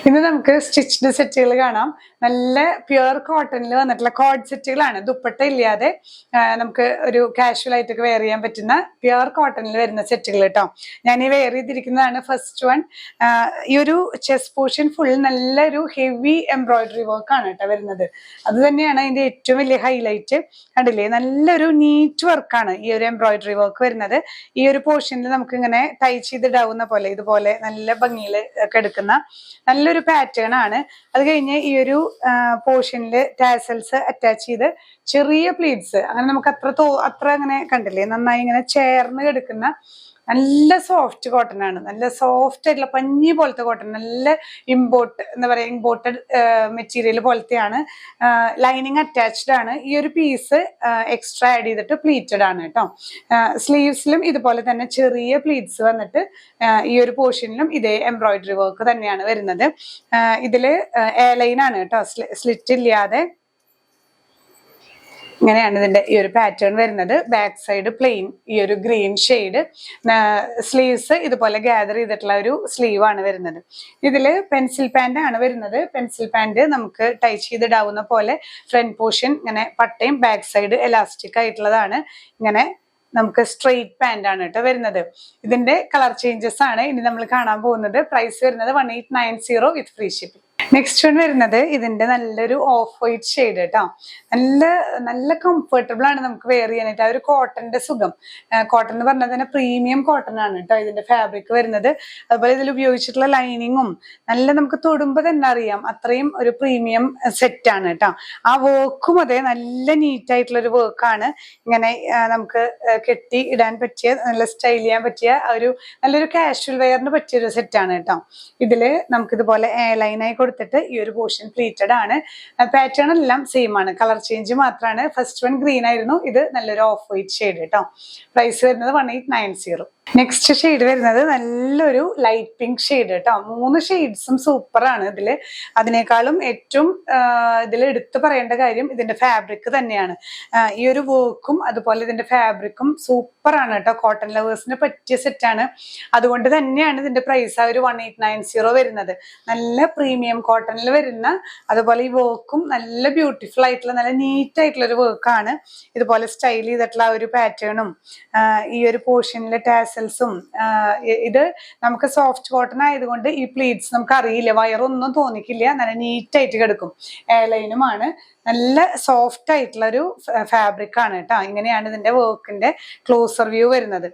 ഇന്ന് നമുക്ക് സ്റ്റിച്ച്ഡ് സെറ്റുകൾ കാണാം. നല്ല പ്യുവർ കോട്ടണിൽ വന്നിട്ടുള്ള കോഡ് സെറ്റുകളാണ്. ദുപ്പട്ട ഇല്ലാതെ നമുക്ക് ഒരു കാഷ്വൽ ആയിട്ടൊക്കെ വെയർ ചെയ്യാൻ പറ്റുന്ന പ്യുവർ കോട്ടണിൽ വരുന്ന സെറ്റുകൾ കേട്ടോ. ഞാൻ ഈ വെയർ ചെയ്തിരിക്കുന്നതാണ് ഫസ്റ്റ് വൺ. ഈ ഒരു ചെസ്റ്റ് പോർഷൻ ഫുൾ നല്ലൊരു ഹെവി എംബ്രോയിഡറി വർക്ക് ആണ് കേട്ടോ വരുന്നത്. അത് തന്നെയാണ് അതിന്റെ ഏറ്റവും വലിയ ഹൈലൈറ്റ്. കണ്ടില്ലേ, നല്ലൊരു നീറ്റ് വർക്കാണ് ഈ ഒരു എംബ്രോയിഡറി വർക്ക് വരുന്നത്. ഈ ഒരു പോർഷനിൽ നമുക്ക് ഇങ്ങനെ ടൈ ചെയ്തിടാവുന്ന പോലെ ഇതുപോലെ നല്ല ഭംഗിയിൽ ഒക്കെ എടുക്കുന്ന നല്ലൊരു പാറ്റേൺ ആണ്. അത് കഴിഞ്ഞ് ഈ ഒരു പോർഷനിൽ ടാസൽസ് അറ്റാച്ച് ചെയ്ത് ചെറിയ പ്ലീറ്റ്സ്, അങ്ങനെ നമുക്ക് അത്ര അങ്ങനെ കണ്ടില്ലേ, നന്നായി ഇങ്ങനെ ചേർന്ന് കിടക്കുന്ന നല്ല സോഫ്റ്റ് കോട്ടൺ ആണ്. നല്ല സോഫ്റ്റ് ആയിട്ടുള്ള പഞ്ഞി പോലത്തെ കോട്ടൺ, നല്ല എന്താ പറയാ ഇമ്പോർട്ടഡ് മെറ്റീരിയൽ പോലത്തെയാണ്. ലൈനിങ് അറ്റാച്ച്ഡ് ആണ്. ഈ ഒരു പീസ് എക്സ്ട്രാ ആഡ് ചെയ്തിട്ട് പ്ലീറ്റഡ് ആണ് കേട്ടോ. സ്ലീവ്സിലും ഇതുപോലെ തന്നെ ചെറിയ പ്ലീറ്റ്സ് വന്നിട്ട് ഈ ഒരു പോർഷനിലും ഇതേ എംബ്രോയിഡറി വർക്ക് തന്നെയാണ് വരുന്നത്. ഇതില് എ ലൈൻ ആണ് കേട്ടോ, സ്ലിറ്റ് ഇല്ലാതെ. ഇങ്ങനെയാണ് ഇതിന്റെ ഈ ഒരു പാറ്റേൺ വരുന്നത്. ബാക്ക് സൈഡ് പ്ലെയിൻ, ഈ ഒരു ഗ്രീൻ ഷെയ്ഡ്. സ്ലീവ്സ് ഇതുപോലെ ഗ്യാദർ ചെയ്തിട്ടുള്ള ഒരു സ്ലീവ് ആണ് വരുന്നത്. ഇതില് പെൻസിൽ പാന്റ് ആണ് വരുന്നത്. പെൻസിൽ പാന്റ് നമുക്ക് ടൈ ചെയ്തിടാവുന്ന പോലെ ഫ്രണ്ട് പോർഷൻ ഇങ്ങനെ പട്ടയും ബാക്ക് സൈഡ് എലാസ്റ്റിക് ആയിട്ടുള്ളതാണ്. ഇങ്ങനെ നമുക്ക് സ്ട്രെയിറ്റ് പാന്റ് ആണ് കേട്ടോ വരുന്നത്. ഇതിന്റെ കളർ ചേഞ്ചസ് ആണ് ഇനി നമ്മൾ കാണാൻ പോകുന്നത്. പ്രൈസ് വരുന്നത് 1890 വിത്ത് ഫ്രീ ഷിപ്പിംഗ്. നെക്സ്റ്റ് വൺ വരുന്നത് ഇതിന്റെ നല്ലൊരു ഓഫ് വൈറ്റ് ഷെയ്ഡ് കേട്ടോ. നല്ല കംഫർട്ടബിൾ ആണ് നമുക്ക് വെയർ ചെയ്യാനായിട്ട്. ആ ഒരു കോട്ടന്റെ സുഖം. കോട്ടൺ എന്ന് പറഞ്ഞാൽ തന്നെ പ്രീമിയം കോട്ടൺ ആണ് കേട്ടോ ഇതിന്റെ ഫാബ്രിക് വരുന്നത്. അതുപോലെ ഇതിൽ ഉപയോഗിച്ചിട്ടുള്ള ലൈനിങ്ങും നല്ല നമുക്ക് തൊടുമ്പോൾ തന്നെ അറിയാം അത്രയും ഒരു പ്രീമിയം സെറ്റ് ആണ് കേട്ടോ. ആ വർക്കും അതെ നല്ല നീറ്റ് ആയിട്ടുള്ള ഒരു വർക്കാണ്. ഇങ്ങനെ നമുക്ക് കെട്ടി ഇടാൻ പറ്റിയ, നല്ല സ്റ്റൈൽ ചെയ്യാൻ പറ്റിയ ഒരു നല്ലൊരു കാഷ്വൽ വെയറിന് പറ്റിയൊരു സെറ്റാണ് കേട്ടോ. ഇതില് നമുക്കിതുപോലെ എ ലൈനായി കൊടുത്തിട്ട് ഈ ഒരു പോർഷൻ പ്ലീറ്റഡ് ആണ്. പാറ്റേൺ എല്ലാം സെയിം ആണ്, കളർ ചേഞ്ച് മാത്രമാണ്. ഫസ്റ്റ് വൺ ഗ്രീൻ ആയിരുന്നു, ഇത് നല്ലൊരു ഓഫ് വൈറ്റ് ഷെയ്ഡ് കേട്ടോ. പ്രൈസ് വരുന്നത് 1890. നെക്സ്റ്റ് ഷെയ്ഡ് വരുന്നത് നല്ലൊരു ലൈറ്റ് പിങ്ക് ഷെയ്ഡ് കേട്ടോ. 3 ഷെയ്ഡ്സും സൂപ്പറാണ് ഇതില്. അതിനേക്കാളും ഏറ്റവും ഇതിൽ എടുത്തു പറയേണ്ട കാര്യം ഇതിന്റെ ഫാബ്രിക് തന്നെയാണ്. ഈ ഒരു വർക്കും അതുപോലെ ഇതിന്റെ ഫാബ്രിക്കും സൂപ്പറാണ് കേട്ടോ. കോട്ടൺ ലവേഴ്സിന് പറ്റിയ സെറ്റാണ്. അതുകൊണ്ട് തന്നെയാണ് ഇതിന്റെ പ്രൈസ് ആ ഒരു 1890 വരുന്നത്. നല്ല പ്രീമിയം കോട്ടണിൽ വരുന്ന, അതുപോലെ ഈ വർക്കും നല്ല ബ്യൂട്ടിഫുൾ ആയിട്ടുള്ള നല്ല നീറ്റ് ആയിട്ടുള്ള ഒരു വർക്കാണ്. ഇതുപോലെ സ്റ്റൈൽ ചെയ്തിട്ടുള്ള ഒരു പാറ്റേണും ഈ ഒരു പോർഷനിലെ ടാസൽസും. ഇത് നമുക്ക് സോഫ്റ്റ് കോട്ടൺ ആയതുകൊണ്ട് ഈ പ്ലീറ്റ്സ് നമുക്ക് അറിയില്ല, വയറൊന്നും തോന്നിക്കില്ല, നല്ല നീറ്റ് ആയിട്ട് കിടക്കും. എയർലൈനുമാണ്, നല്ല സോഫ്റ്റ് ആയിട്ടുള്ള ഒരു ഫാബ്രിക് ആണ് കേട്ടോ. ഇങ്ങനെയാണ് ഇതിന്റെ വർക്കിന്റെ ക്ലോസർ വ്യൂ വരുന്നത്.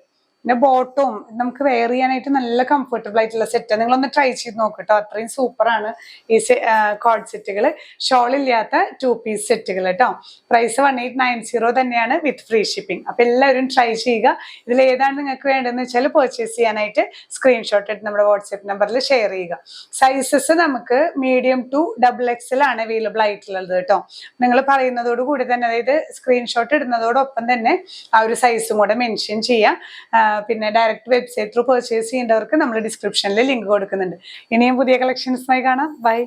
പിന്നെ ബോട്ടവും നമുക്ക് വെയർ ചെയ്യാനായിട്ട് നല്ല കംഫർട്ടബിൾ ആയിട്ടുള്ള സെറ്റ്. നിങ്ങളൊന്ന് ട്രൈ ചെയ്ത് നോക്കട്ടോ, അത്രയും സൂപ്പറാണ് ഈ കോഡ് സെറ്റുകൾ. ഷോൾ ഇല്ലാത്ത 2 പീസ് സെറ്റുകൾ കേട്ടോ. പ്രൈസ് 1890 തന്നെയാണ് വിത്ത് ഫ്രീ ഷിപ്പിംഗ്. അപ്പൊ എല്ലാവരും ട്രൈ ചെയ്യുക. ഇതിൽ ഏതാണ് നിങ്ങൾക്ക് വേണ്ടതെന്ന് വെച്ചാൽ പർച്ചേസ് ചെയ്യാനായിട്ട് സ്ക്രീൻഷോട്ട് എടുത്ത് നമ്മുടെ വാട്സ്ആപ്പ് നമ്പറിൽ ഷെയർ ചെയ്യുക. സൈസസ് നമുക്ക് മീഡിയം ടു XXL ആണ് അവൈലബിൾ ആയിട്ടുള്ളത് കേട്ടോ. നിങ്ങൾ പറയുന്നതോട് കൂടി തന്നെ, അതായത് സ്ക്രീൻഷോട്ട് ഇടുന്നതോടൊപ്പം തന്നെ ആ ഒരു സൈസും കൂടെ മെൻഷൻ ചെയ്യാം. പിന്നെ ഡയറക്റ്റ് വെബ്സൈറ്റ് ത്രൂ പർച്ചേസ് ചെയ്യേണ്ടവർക്ക് നമ്മൾ ഡിസ്ക്രിപ്ഷനിൽ ലിങ്ക് കൊടുക്കുന്നുണ്ട്. ഇനിയും പുതിയ കളക്ഷൻസുമായി കാണാം. ബൈ.